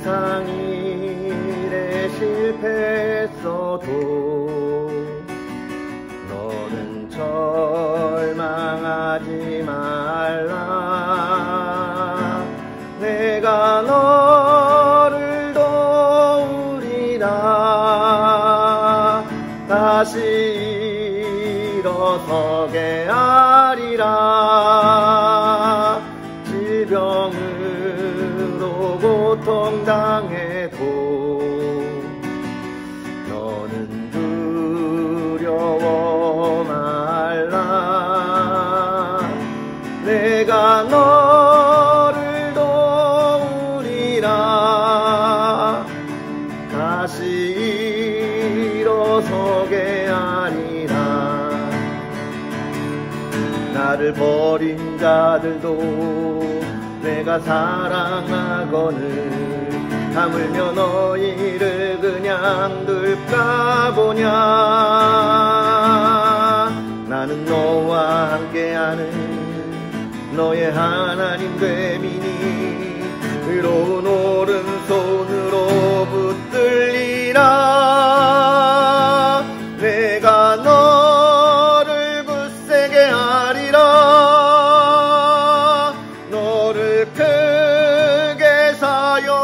세상 일에 실패했어도 너는 절망하지 말라. 내가 너를 도우리라. 다시 일어서게 하리라. 질병으로 고통당해도 너는 두려워 말라. 내가 너를 도우리라. 다시 일어서게 하리라. 나를 버린 자들도 내가 사랑하거늘 하물며 너희를 그냥 둘까 보냐. 나는 너와 함께하는 너의 하나님 됨이니 의로운 오른손으로 붙들리라. 내가 너를 굳세게 하리라. 너를 크게 사용하리라.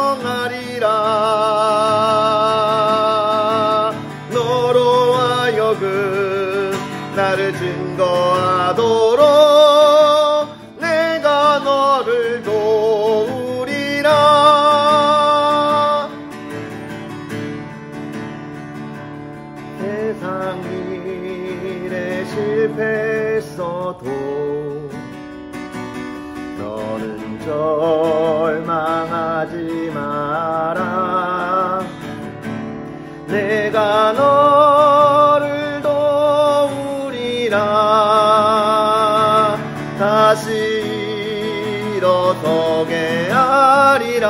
너로 하여금 나를 증거하도록 내가 너를 도우리라. 세상 일에 실패했어도 너는 절망하지 마라. 내가 너를 도우리라. 다시 일어서게 하리라.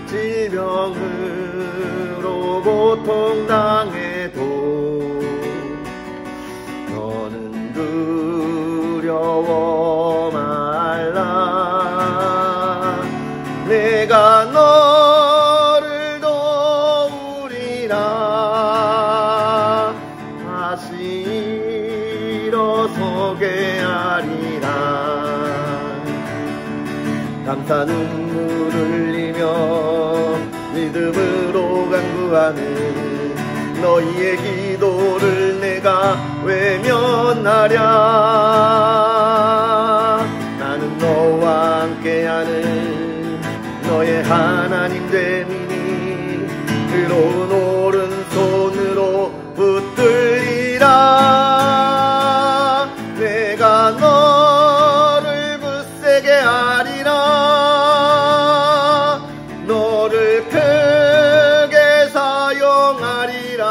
질병으로 고통당해도 너는 두려워 말라. 내가 너를 도우리라. 다시 일어서게 하리라. 감사 눈물 흘리며 믿음으로 간구하는 너희의 기도를 내가 외면하랴. 나는 너와 함께하는 너의 하나님 됨이니 의로운 오른손으로 붙들리라. 내가 너를 굳세게 하리라. 너를 크게 사용하리라.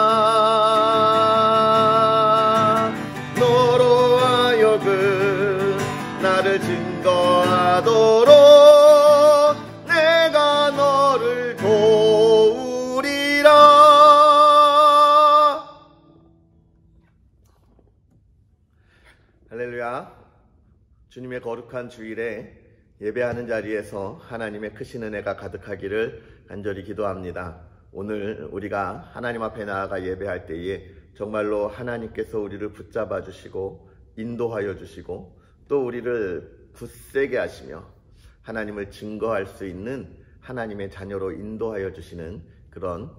너로 하여금 나를 증거하도록 내가 너를 도우리라. 할렐루야. 주님의 거룩한 주일에 예배하는 자리에서 하나님의 크신 은혜가 가득하기를 간절히 기도합니다. 오늘 우리가 하나님 앞에 나아가 예배할 때에 정말로 하나님께서 우리를 붙잡아 주시고 인도하여 주시고 또 우리를 굳세게 하시며 하나님을 증거할 수 있는 하나님의 자녀로 인도하여 주시는 그런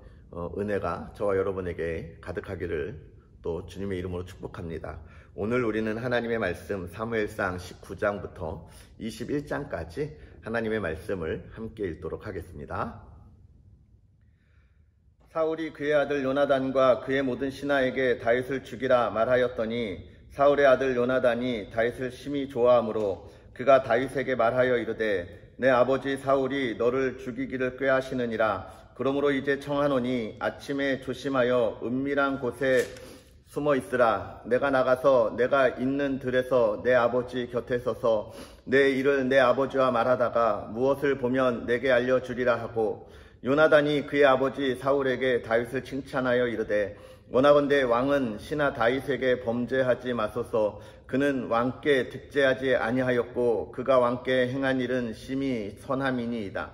은혜가 저와 여러분에게 가득하기를 또 주님의 이름으로 축복합니다. 오늘 우리는 하나님의 말씀 사무엘상 19장부터 21장까지 하나님의 말씀을 함께 읽도록 하겠습니다. 사울이 그의 아들 요나단과 그의 모든 신하에게 다윗을 죽이라 말하였더니 사울의 아들 요나단이 다윗을 심히 좋아하므로 그가 다윗에게 말하여 이르되 내 아버지 사울이 너를 죽이기를 꾀하시느니라. 그러므로 이제 청하노니 아침에 조심하여 은밀한 곳에 숨어 있으라. 내가 나가서 내가 있는 들에서 내 아버지 곁에 서서 내 일을 내 아버지와 말하다가 무엇을 보면 내게 알려주리라 하고 요나단이 그의 아버지 사울에게 다윗을 칭찬하여 이르되 원하건대 왕은 신하 다윗에게 범죄하지 마소서. 그는 왕께 득죄하지 아니하였고 그가 왕께 행한 일은 심히 선함이니이다.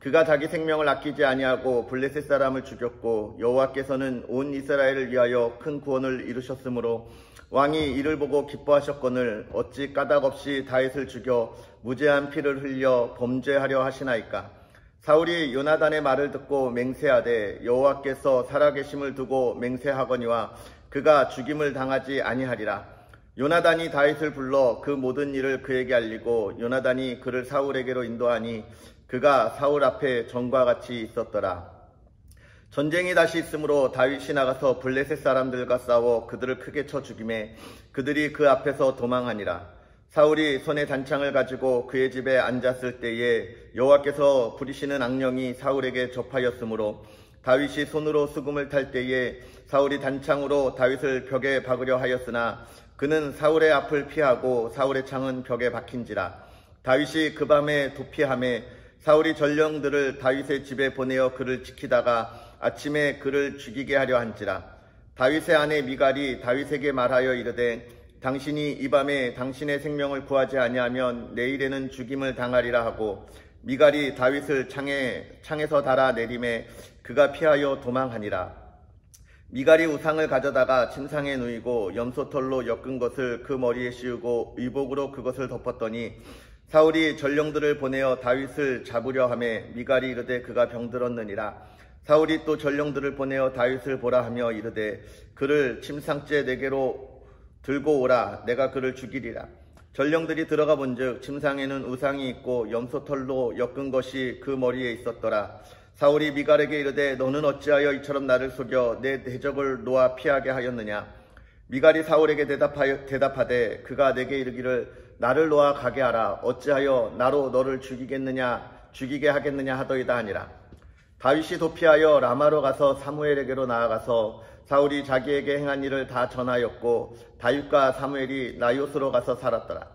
그가 자기 생명을 아끼지 아니하고 블레셋 사람을 죽였고 여호와께서는 온 이스라엘을 위하여 큰 구원을 이루셨으므로 왕이 이를 보고 기뻐하셨거늘 어찌 까닭없이 다윗을 죽여 무죄한 피를 흘려 범죄하려 하시나이까. 사울이 요나단의 말을 듣고 맹세하되 여호와께서 살아계심을 두고 맹세하거니와 그가 죽임을 당하지 아니하리라. 요나단이 다윗을 불러 그 모든 일을 그에게 알리고 요나단이 그를 사울에게로 인도하니 그가 사울 앞에 전과 같이 있었더라. 전쟁이 다시 있으므로 다윗이 나가서 블레셋 사람들과 싸워 그들을 크게 쳐 죽이매 그들이 그 앞에서 도망하니라. 사울이 손에 단창을 가지고 그의 집에 앉았을 때에 여호와께서 부리시는 악령이 사울에게 접하였으므로 다윗이 손으로 수금을 탈 때에 사울이 단창으로 다윗을 벽에 박으려 하였으나 그는 사울의 앞을 피하고 사울의 창은 벽에 박힌지라. 다윗이 그 밤에 도피하매 사울이 전령들을 다윗의 집에 보내어 그를 지키다가 아침에 그를 죽이게 하려 한지라. 다윗의 아내 미갈이 다윗에게 말하여 이르되 당신이 이 밤에 당신의 생명을 구하지 아니하면 내일에는 죽임을 당하리라 하고 미갈이 다윗을 창에서 달아 내림에 그가 피하여 도망하니라. 미갈이 우상을 가져다가 침상에 누이고 염소털로 엮은 것을 그 머리에 씌우고 의복으로 그것을 덮었더니 사울이 전령들을 보내어 다윗을 잡으려 하매 미갈이 이르되 그가 병들었느니라. 사울이 또 전령들을 보내어 다윗을 보라 하며 이르되 그를 침상째 내게로 들고 오라. 내가 그를 죽이리라. 전령들이 들어가 본즉 침상에는 우상이 있고 염소털로 엮은 것이 그 머리에 있었더라. 사울이 미갈에게 이르되 너는 어찌하여 이처럼 나를 속여 내 대적을 놓아 피하게 하였느냐. 미갈이 사울에게 대답하되 그가 내게 이르기를 나를 놓아 가게 하라. 어찌하여 나로 너를 죽이게 하겠느냐 하더이다 하니라. 다윗이 도피하여 라마로 가서 사무엘에게로 나아가서 사울이 자기에게 행한 일을 다 전하였고 다윗과 사무엘이 나요스로 가서 살았더라.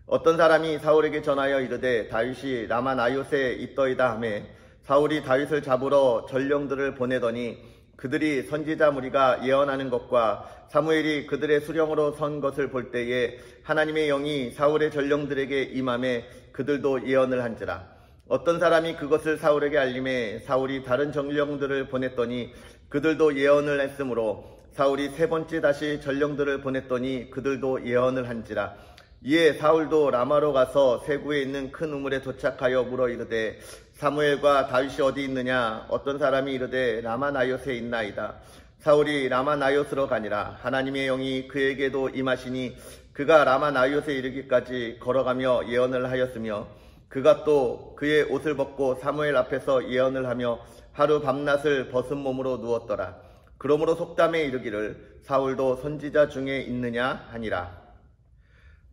어떤 사람이 사울에게 전하여 이르되 다윗이 라마 나요스에 있더이다 하매 사울이 다윗을 잡으러 전령들을 보내더니 그들이 선지자 무리가 예언하는 것과 사무엘이 그들의 수령으로 선 것을 볼 때에 하나님의 영이 사울의 전령들에게 임하매 그들도 예언을 한지라. 어떤 사람이 그것을 사울에게 알림해 사울이 다른 전령들을 보냈더니 그들도 예언을 했으므로 사울이 세 번째 다시 전령들을 보냈더니 그들도 예언을 한지라. 이에 사울도 라마로 가서 세구에 있는 큰 우물에 도착하여 물어 이르되 사무엘과 다윗이 어디 있느냐. 어떤 사람이 이르되 라마 나요스에 있나이다. 사울이 라마 나요스로 가니라. 하나님의 영이 그에게도 임하시니 그가 라마 나요스에 이르기까지 걸어가며 예언을 하였으며 그가 또 그의 옷을 벗고 사무엘 앞에서 예언을 하며 하루 밤낮을 벗은 몸으로 누웠더라. 그러므로 속담에 이르기를 사울도 선지자 중에 있느냐 하니라.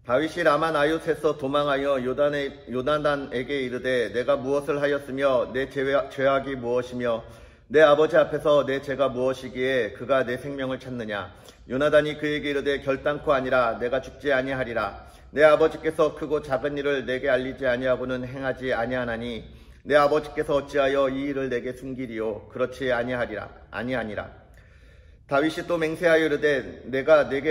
다윗이 라마 나요스에서 도망하여 요나단에게 이르되 내가 무엇을 하였으며 내 죄악이 무엇이며 내 아버지 앞에서 내 죄가 무엇이기에 그가 내 생명을 찾느냐. 요나단이 그에게 이르되 결단코 아니라 내가 죽지 아니하리라. 내 아버지께서 크고 작은 일을 내게 알리지 아니하고는 행하지 아니하나니 내 아버지께서 어찌하여 이 일을 내게 숨기리요. 그렇지 아니하니라. 다윗이 또 맹세하여 이르되 내가 내게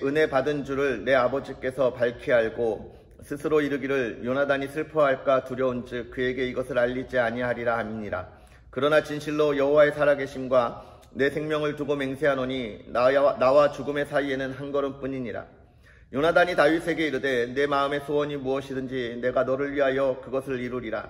은혜 받은 줄을 내 아버지께서 밝히 알고 스스로 이르기를 요나단이 슬퍼할까 두려운즉 그에게 이것을 알리지 아니하리라 함이니라. 그러나 진실로 여호와의 살아계심과 내 생명을 두고 맹세하노니 나와 죽음의 사이에는 한 걸음뿐이니라. 요나단이 다윗에게 이르되 내 마음의 소원이 무엇이든지 내가 너를 위하여 그것을 이루리라.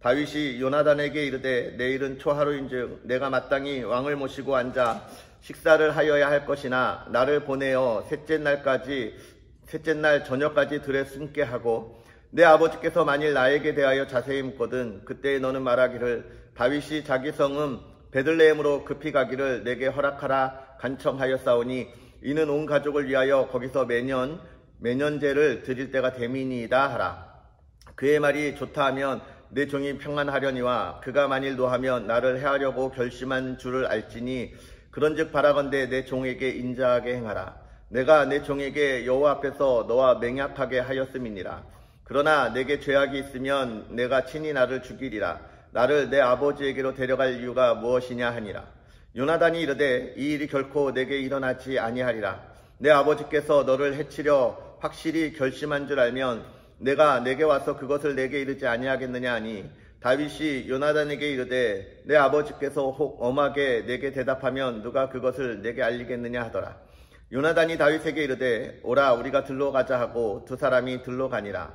다윗이 요나단에게 이르되 내일은 초하루인즉 내가 마땅히 왕을 모시고 앉아 식사를 하여야 할 것이나 나를 보내어 셋째 날 저녁까지 들에 숨게 하고 내 아버지께서 만일 나에게 대하여 자세히 묻거든 그때 너는 말하기를 다윗이 자기 성읍 베들레헴으로 급히 가기를 내게 허락하라 간청하였사오니 이는 온 가족을 위하여 거기서 매년제를 드릴 때가 됨이니이다 하라. 그의 말이 좋다 하면 내 종이 평안하려니와 그가 만일 노하면 나를 해하려고 결심한 줄을 알지니 그런즉 바라건대 내 종에게 인자하게 행하라. 내가 내 종에게 여호와 앞에서 너와 맹약하게 하였음이니라. 그러나 내게 죄악이 있으면 내가 친히 나를 죽이리라. 나를 내 아버지에게로 데려갈 이유가 무엇이냐 하니라. 요나단이 이르되 이 일이 결코 내게 일어나지 아니하리라. 내 아버지께서 너를 해치려 확실히 결심한 줄 알면 내가 내게 와서 그것을 내게 이르지 아니하겠느냐 하니 다윗이 요나단에게 이르되 내 아버지께서 혹 엄하게 내게 대답하면 누가 그것을 내게 알리겠느냐 하더라. 요나단이 다윗에게 이르되 오라 우리가 들러 가자 하고 두 사람이 들러 가니라.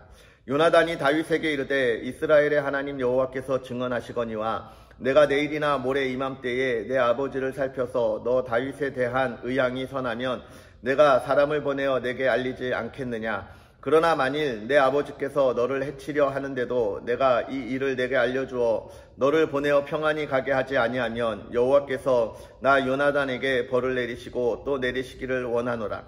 요나단이 다윗에게 이르되 이스라엘의 하나님 여호와께서 증언하시거니와 내가 내일이나 모레 이맘때에 내 아버지를 살펴서 너 다윗에 대한 의향이 선하면 내가 사람을 보내어 내게 알리지 않겠느냐. 그러나 만일 내 아버지께서 너를 해치려 하는데도 내가 이 일을 내게 알려주어 너를 보내어 평안히 가게 하지 아니하면 여호와께서 나 요나단에게 벌을 내리시고 또 내리시기를 원하노라.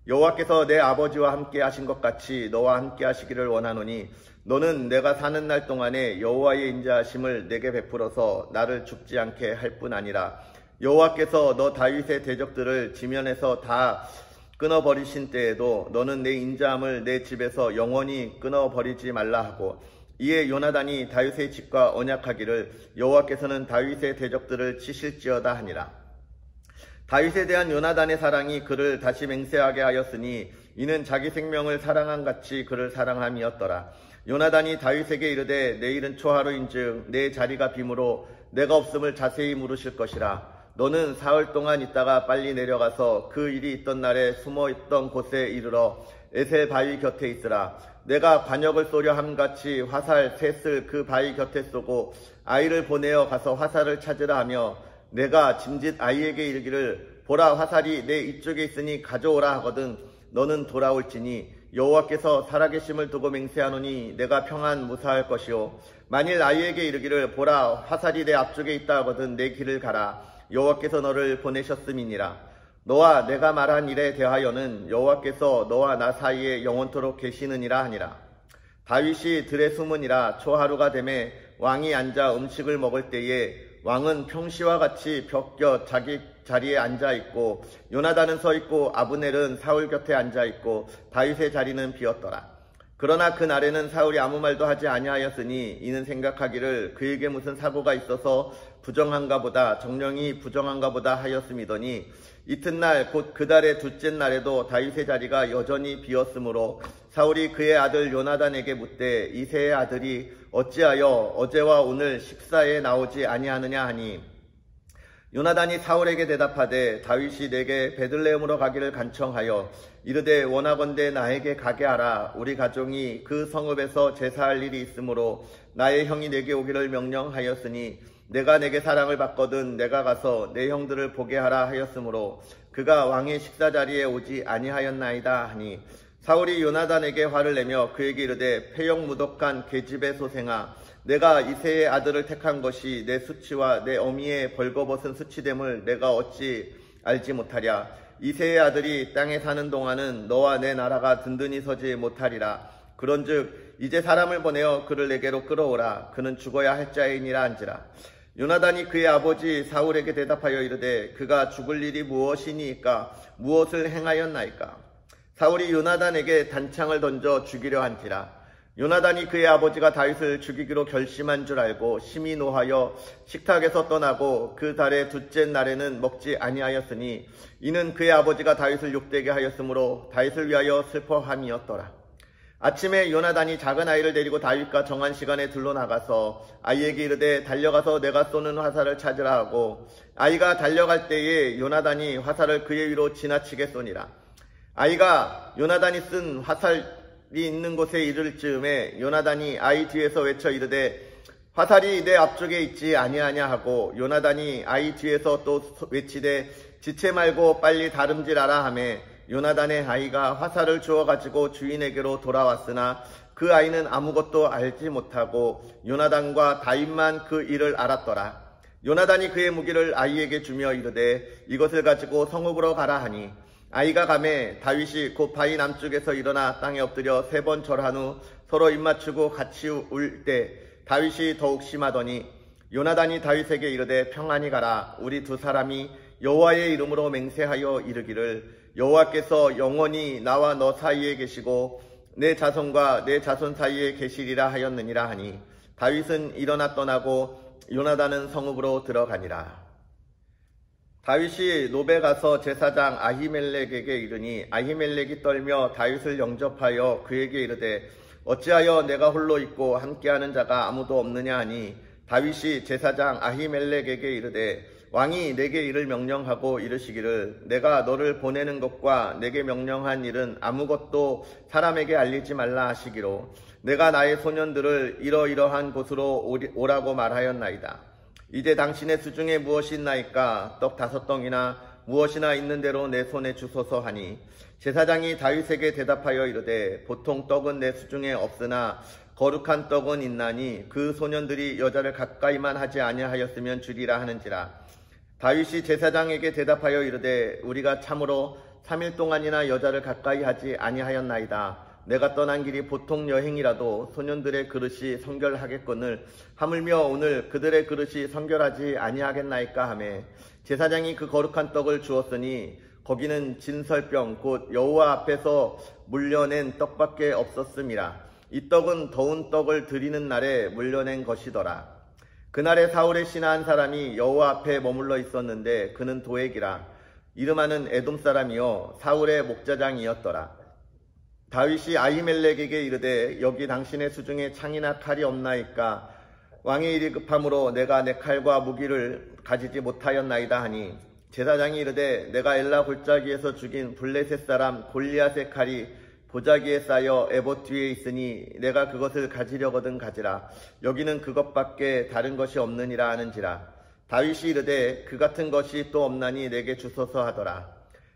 여호와께서 내 아버지와 함께 하신 것 같이 너와 함께 하시기를 원하노니 너는 내가 사는 날 동안에 여호와의 인자하심을 내게 베풀어서 나를 죽지 않게 할 뿐 아니라 여호와께서 너 다윗의 대적들을 지면에서 다 끊어버리신 때에도 너는 내 인자함을 내 집에서 영원히 끊어버리지 말라 하고 이에 요나단이 다윗의 집과 언약하기를 여호와께서는 다윗의 대적들을 치실지어다 하니라. 다윗에 대한 요나단의 사랑이 그를 다시 맹세하게 하였으니 이는 자기 생명을 사랑한 같이 그를 사랑함이었더라. 요나단이 다윗에게 이르되 내일은 초하루인즉 내 자리가 빔으로 내가 없음을 자세히 물으실 것이라. 너는 사흘 동안 있다가 빨리 내려가서 그 일이 있던 날에 숨어 있던 곳에 이르러 에셀 바위 곁에 있으라. 내가 관역을 쏘려 함같이 화살 셋을 그 바위 곁에 쏘고 아이를 보내어 가서 화살을 찾으라 하며 내가 짐짓 아이에게 이르기를 보라 화살이 내 이쪽에 있으니 가져오라 하거든 너는 돌아올지니 여호와께서 살아계심을 두고 맹세하노니 내가 평안 무사할 것이요 만일 아이에게 이르기를 보라 화살이 내 앞쪽에 있다 하거든 내 길을 가라. 여호와께서 너를 보내셨음이니라. 너와 내가 말한 일에 대하여는 여호와께서 너와 나 사이에 영원토록 계시느니라 하니라. 다윗이 들에 숨으니라. 초하루가 되매 왕이 앉아 음식을 먹을 때에 왕은 평시와 같이 벽 곁 자기 자리에 앉아 있고 요나단은 서 있고 아브넬은 사울 곁에 앉아 있고 다윗의 자리는 비었더라. 그러나 그날에는 사울이 아무 말도 하지 아니하였으니 이는 생각하기를 그에게 무슨 사고가 있어서 부정한가 보다 정령이 부정한가 보다 하였음이더니 이튿날 곧 그 달의 둘째 날에도 다윗의 자리가 여전히 비었으므로 사울이 그의 아들 요나단에게 묻되 이새의 아들이 어찌하여 어제와 오늘 식사에 나오지 아니하느냐 하니 요나단이 사울에게 대답하되 다윗이 내게 베들레헴으로 가기를 간청하여 이르되 원하건대 나에게 가게 하라. 우리 가족이 그 성읍에서 제사할 일이 있으므로 나의 형이 내게 오기를 명령하였으니 내가 내게 사랑을 받거든 내가 가서 내 형들을 보게 하라 하였으므로 그가 왕의 식사 자리에 오지 아니하였나이다 하니 사울이 요나단에게 화를 내며 그에게 이르되 패역무덕한 계집의 소생아 내가 이새의 아들을 택한 것이 내 수치와 내 어미의 벌거벗은 수치됨을 내가 어찌 알지 못하랴. 이새의 아들이 땅에 사는 동안은 너와 내 나라가 든든히 서지 못하리라. 그런즉 이제 사람을 보내어 그를 내게로 끌어오라. 그는 죽어야 할 자이니라 한지라. 요나단이 그의 아버지 사울에게 대답하여 이르되 그가 죽을 일이 무엇이니까 무엇을 행하였나이까. 사울이 요나단에게 단창을 던져 죽이려 한지라. 요나단이 그의 아버지가 다윗을 죽이기로 결심한 줄 알고 심히 노하여 식탁에서 떠나고 그 달의 둘째 날에는 먹지 아니하였으니 이는 그의 아버지가 다윗을 욕되게 하였으므로 다윗을 위하여 슬퍼함이었더라. 아침에 요나단이 작은 아이를 데리고 다윗과 정한 시간에 들러나가서 아이에게 이르되 달려가서 내가 쏘는 화살을 찾으라 하고 아이가 달려갈 때에 요나단이 화살을 그의 위로 지나치게 쏘니라. 아이가 요나단이 쓴 화살이 있는 곳에 이를 즈음에 요나단이 아이 뒤에서 외쳐 이르되 화살이 내 앞쪽에 있지 아니하냐 하고 요나단이 아이 뒤에서 또 외치되 지체 말고 빨리 다름질하라 하매 요나단의 아이가 화살을 주워가지고 주인에게로 돌아왔으나 그 아이는 아무것도 알지 못하고 요나단과 다윗만 그 일을 알았더라. 요나단이 그의 무기를 아이에게 주며 이르되 이것을 가지고 성읍으로 가라 하니 아이가 가매 다윗이 곧 바위 남쪽에서 일어나 땅에 엎드려 3번 절한 후 서로 입맞추고 같이 울 때 다윗이 더욱 심하더니 요나단이 다윗에게 이르되 평안히 가라. 우리 두 사람이 여호와의 이름으로 맹세하여 이르기를 여호와께서 영원히 나와 너 사이에 계시고 내 자손과 내 자손 사이에 계시리라 하였느니라 하니 다윗은 일어나 떠나고 요나단은 성읍으로 들어가니라. 다윗이 노베 가서 제사장 아히멜렉에게 이르니 아히멜렉이 떨며 다윗을 영접하여 그에게 이르되 어찌하여 내가 홀로 있고 함께하는 자가 아무도 없느냐 하니 다윗이 제사장 아히멜렉에게 이르되 왕이 내게 이를 명령하고 이르시기를 내가 너를 보내는 것과 내게 명령한 일은 아무것도 사람에게 알리지 말라 하시기로 내가 나의 소년들을 이러이러한 곳으로 오라고 말하였나이다. 이제 당신의 수중에 무엇이 있나이까? 떡 5덩이나 무엇이나 있는 대로 내 손에 주소서 하니 제사장이 다윗에게 대답하여 이르되 보통 떡은 내 수중에 없으나 거룩한 떡은 있나니 그 소년들이 여자를 가까이만 하지 아니하였으면 주리라 하는지라. 다윗이 제사장에게 대답하여 이르되 우리가 참으로 3일 동안이나 여자를 가까이 하지 아니하였나이다. 내가 떠난 길이 보통 여행이라도 소년들의 그릇이 성결하겠거늘 하물며 오늘 그들의 그릇이 성결하지 아니하겠나이까 하매 제사장이 그 거룩한 떡을 주었으니 거기는 진설병 곧 여호와 앞에서 물려낸 떡밖에 없었음이라. 이 떡은 더운 떡을 드리는 날에 물려낸 것이더라. 그날에 사울의 신하 한 사람이 여호와 앞에 머물러 있었는데 그는 도액이라. 이름하는 에돔 사람이요 사울의 목자장이었더라. 다윗이 아히멜렉에게 이르되 여기 당신의 수중에 창이나 칼이 없나이까? 왕의 일이 급함으로 내가 내 칼과 무기를 가지지 못하였나이다 하니 제사장이 이르되 내가 엘라 골짜기에서 죽인 블레셋 사람 골리앗의 칼이 보자기에 쌓여 에봇 뒤에 있으니 내가 그것을 가지려거든 가지라. 여기는 그것밖에 다른 것이 없느니라 하는지라. 다윗이 이르되 그 같은 것이 또 없나니 내게 주소서 하더라.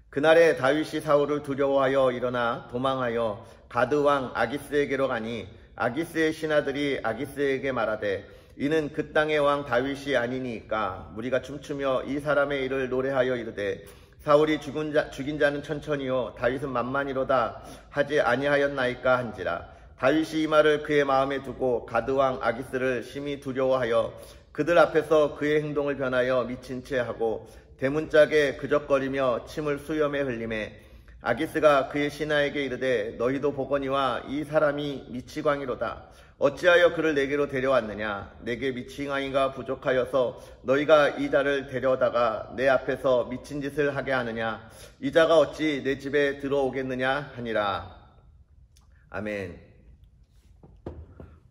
그날에 다윗이 사울을 두려워하여 일어나 도망하여 가드 왕 아기스에게로 가니 아기스의 신하들이 아기스에게 말하되 이는 그 땅의 왕 다윗이 아니니까 무리가 춤추며 이 사람의 일을 노래하여 이르되 사울이 죽인 자는 천천히요 다윗은 만만이로다 하지 아니하였나이까 한지라. 다윗이 이 말을 그의 마음에 두고 가드 왕 아기스를 심히 두려워하여 그들 앞에서 그의 행동을 변하여 미친 채 하고 대문짝에 그적거리며 침을 수염에 흘리매 아기스가 그의 신하에게 이르되 너희도 보거니와 이 사람이 미치광이로다. 어찌하여 그를 내게로 데려왔느냐? 내게 미치광이가 부족하여서 너희가 이 자를 데려다가 내 앞에서 미친 짓을 하게 하느냐? 이 자가 어찌 내 집에 들어오겠느냐 하니라. 아멘.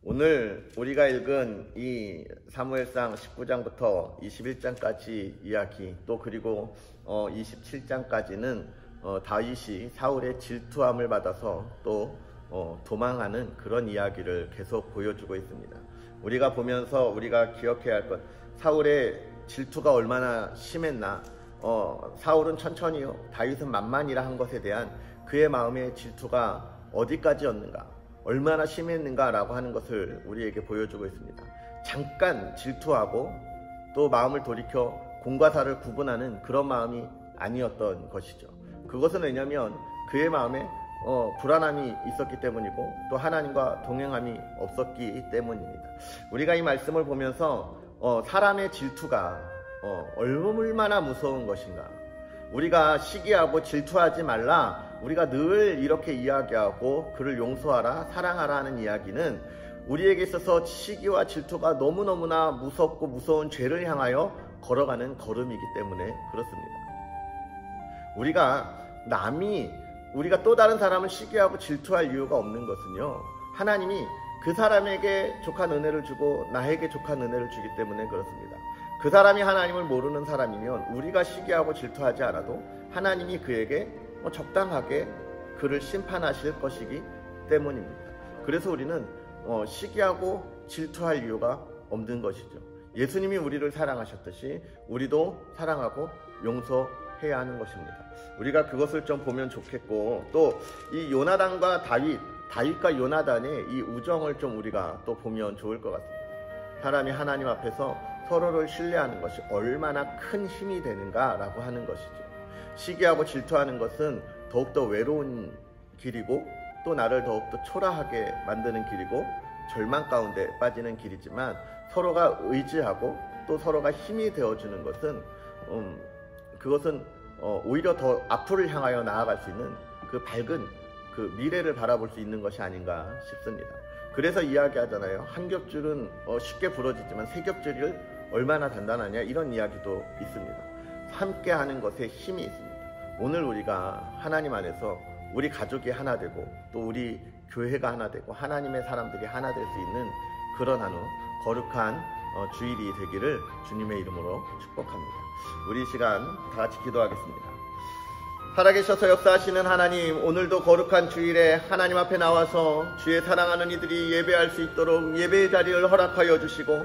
오늘 우리가 읽은 이 사무엘상 19장부터 21장까지 이야기 또 그리고 27장까지는 다윗이 사울의 질투함을 받아서 또 도망하는 그런 이야기를 계속 보여주고 있습니다. 우리가 보면서 우리가 기억해야 할 것, 사울의 질투가 얼마나 심했나. 사울은 천천히요 다윗은 만만이라 한 것에 대한 그의 마음의 질투가 어디까지였는가, 얼마나 심했는가라고 하는 것을 우리에게 보여주고 있습니다. 잠깐 질투하고 또 마음을 돌이켜 공과 사를 구분하는 그런 마음이 아니었던 것이죠. 그것은 왜냐하면 그의 마음에 불안함이 있었기 때문이고 또 하나님과 동행함이 없었기 때문입니다. 우리가 이 말씀을 보면서 사람의 질투가 얼마나 무서운 것인가. 우리가 시기하고 질투하지 말라, 우리가 늘 이렇게 이야기하고 그를 용서하라, 사랑하라 하는 이야기는 우리에게 있어서 시기와 질투가 너무너무나 무섭고 무서운 죄를 향하여 걸어가는 걸음이기 때문에 그렇습니다. 우리가 또 다른 사람을 시기하고 질투할 이유가 없는 것은요, 하나님이 그 사람에게 족한 은혜를 주고 나에게 족한 은혜를 주기 때문에 그렇습니다. 그 사람이 하나님을 모르는 사람이면 우리가 시기하고 질투하지 않아도 하나님이 그에게 적당하게 그를 심판하실 것이기 때문입니다. 그래서 우리는 시기하고 질투할 이유가 없는 것이죠. 예수님이 우리를 사랑하셨듯이 우리도 사랑하고 용서해야 하는 것입니다. 우리가 그것을 좀 보면 좋겠고, 또 이 요나단과 다윗과 요나단의 이 우정을 좀 우리가 또 보면 좋을 것 같습니다. 사람이 하나님 앞에서 서로를 신뢰하는 것이 얼마나 큰 힘이 되는가라고 하는 것이죠. 시기하고 질투하는 것은 더욱더 외로운 길이고 또 나를 더욱더 초라하게 만드는 길이고 절망 가운데 빠지는 길이지만, 서로가 의지하고 또 서로가 힘이 되어주는 것은 그것은 오히려 더 앞으로 향하여 나아갈 수 있는 그 밝은 그 미래를 바라볼 수 있는 것이 아닌가 싶습니다. 그래서 이야기하잖아요. 한 겹줄은 쉽게 부러지지만 세 겹줄을 얼마나 단단하냐, 이런 이야기도 있습니다. 함께 하는 것에 힘이 있습니다. 오늘 우리가 하나님 안에서 우리 가족이 하나 되고 또 우리 교회가 하나 되고 하나님의 사람들이 하나 될 수 있는 그런 한 거룩한 주일이 되기를 주님의 이름으로 축복합니다. 우리 시간 다 같이 기도하겠습니다. 살아계셔서 역사하시는 하나님, 오늘도 거룩한 주일에 하나님 앞에 나와서 주의 사랑하는 이들이 예배할 수 있도록 예배의 자리를 허락하여 주시고,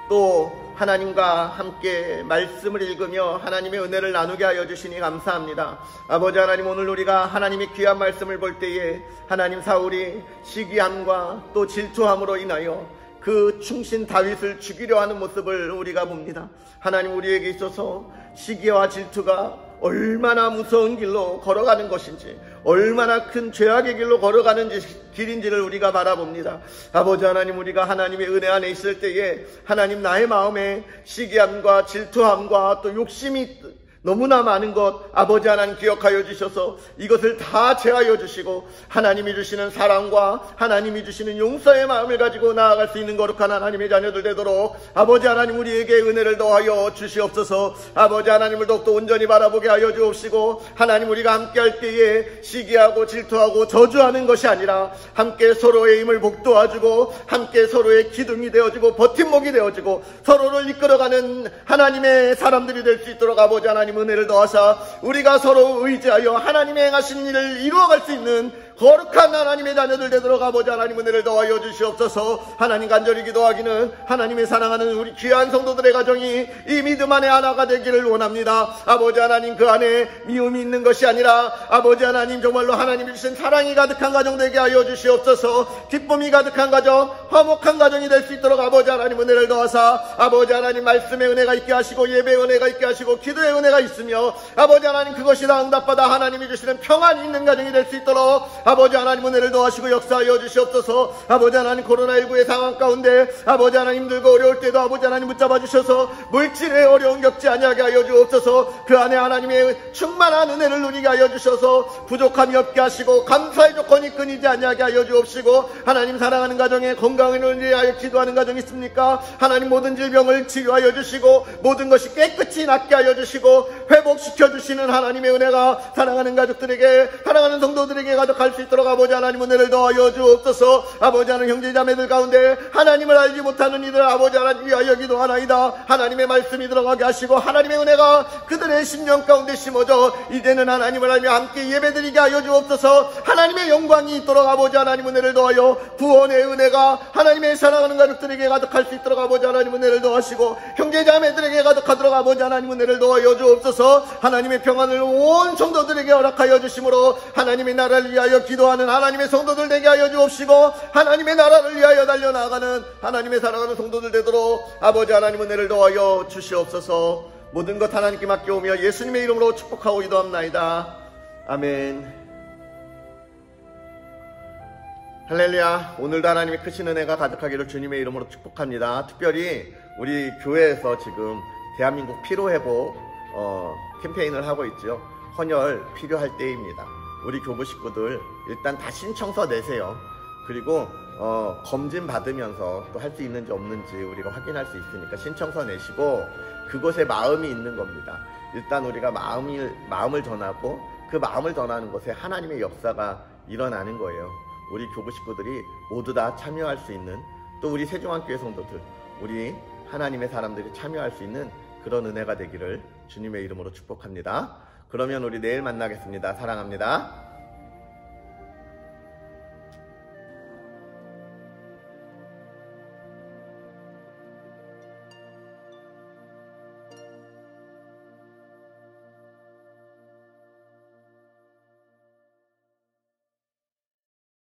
또 하나님과 함께 말씀을 읽으며 하나님의 은혜를 나누게 하여 주시니 감사합니다. 아버지 하나님, 오늘 우리가 하나님의 귀한 말씀을 볼 때에 하나님, 사울이 시기함과 또 질투함으로 인하여 그 충신 다윗을 죽이려 하는 모습을 우리가 봅니다. 하나님, 우리에게 있어서 시기와 질투가 얼마나 무서운 길로 걸어가는 것인지, 얼마나 큰 죄악의 길로 걸어가는 길인지를 우리가 바라봅니다. 아버지 하나님, 우리가 하나님의 은혜 안에 있을 때에 하나님, 나의 마음에 시기함과 질투함과 또 욕심이 너무나 많은 것 아버지 하나님 기억하여 주셔서 이것을 다 제하여 주시고 하나님이 주시는 사랑과 하나님이 주시는 용서의 마음을 가지고 나아갈 수 있는 거룩한 하나님의 자녀들 되도록 아버지 하나님, 우리에게 은혜를 더하여 주시옵소서. 아버지 하나님을 더욱더 온전히 바라보게 하여 주옵시고, 하나님, 우리가 함께 할 때에 시기하고 질투하고 저주하는 것이 아니라 함께 서로의 힘을 복도와주고 함께 서로의 기둥이 되어주고 버팀목이 되어주고 서로를 이끌어가는 하나님의 사람들이 될 수 있도록 아버지 하나님 은혜를 더하사 우리가 서로 의지하여 하나님의 행하신 일을 이루어갈 수 있는 거룩한 하나님의 자녀들 되도록 아버지 하나님 은혜를 더하여 주시옵소서. 하나님, 간절히 기도하기는 하나님의 사랑하는 우리 귀한 성도들의 가정이 이 믿음 안에 하나가 되기를 원합니다. 아버지 하나님, 그 안에 미움이 있는 것이 아니라 아버지 하나님, 정말로 하나님이 주신 사랑이 가득한 가정 되게 하여 주시옵소서. 기쁨이 가득한 가정, 화목한 가정이 될 수 있도록 아버지 하나님 은혜를 더하사 아버지 하나님, 말씀의 은혜가 있게 하시고 예배의 은혜가 있게 하시고 기도의 은혜가 있으며 아버지 하나님, 그것이 다 응답받아 하나님이 주시는 평안이 있는 가정이 될 수 있도록 아버지 하나님 은혜를 더하시고 역사하여 주시옵소서. 아버지 하나님, 코로나19의 상황 가운데 아버지 하나님, 힘들고 어려울 때도 아버지 하나님 붙잡아 주셔서 물질의 어려움 겪지 아니하게 하여 주옵소서. 그 안에 하나님의 충만한 은혜를 누리게 하여 주셔서 부족함이 없게 하시고 감사의 조건이 끊이지 아니하게 하여 주옵시고, 하나님, 사랑하는 가정에 건강을 위하여 기도하는 가정이 있습니까? 하나님, 모든 질병을 치료하여 주시고 모든 것이 깨끗이 낫게 하여 주시고 회복시켜 주시는 하나님의 은혜가 사랑하는 가족들에게, 사랑하는 성도들에게 가득할 수 있도록 아버지 하나님 은혜를 더하여 주옵소서. 아버지 하나님, 형제자매들 가운데 하나님을 알지 못하는 이들 아버지 하나님 위하여 기도하나이다. 하나님의 말씀이 들어가게 하시고 하나님의 은혜가 그들의 심령 가운데 심어져 이제는 하나님을 알며 함께 예배드리게 하여 주옵소서. 하나님의 영광이 있도록 아버지 하나님 은혜를 더하여 구원의 은혜가 하나님의 사랑하는 가족들에게 가득할 수 있도록 아버지 하나님 은혜를 더하시고 형제자매들에게 가득하도록 아버지 하나님 은혜를 더하여 주옵소서. 하나님의 평안을 온 성도들에게 허락하여 주심으로 하나님의 나라를 위하여 기도하는 하나님의 성도들 되게 하여 주옵시고, 하나님의 나라를 위하여 달려나가는 하나님의 사랑하는 성도들 되도록 아버지 하나님 은혜를 더하여 주시옵소서. 모든 것 하나님께 맡겨오며 예수님의 이름으로 축복하고 기도합나이다. 아멘. 할렐루야. 오늘도 하나님의 크신 은혜가 가득하기를 주님의 이름으로 축복합니다. 특별히 우리 교회에서 지금 대한민국 피로회복 캠페인을 하고 있죠. 헌혈 필요할 때입니다. 우리 교부 식구들 일단 다 신청서 내세요. 그리고 검진 받으면서 또 할 수 있는지 없는지 우리가 확인할 수 있으니까 신청서 내시고, 그곳에 마음이 있는 겁니다. 일단 우리가 마음을 전하고 그 마음을 전하는 곳에 하나님의 역사가 일어나는 거예요. 우리 교부 식구들이 모두 다 참여할 수 있는, 또 우리 세종안교회 성도들, 우리 하나님의 사람들이 참여할 수 있는 그런 은혜가 되기를 주님의 이름으로 축복합니다. 그러면 우리 내일 만나겠습니다. 사랑합니다.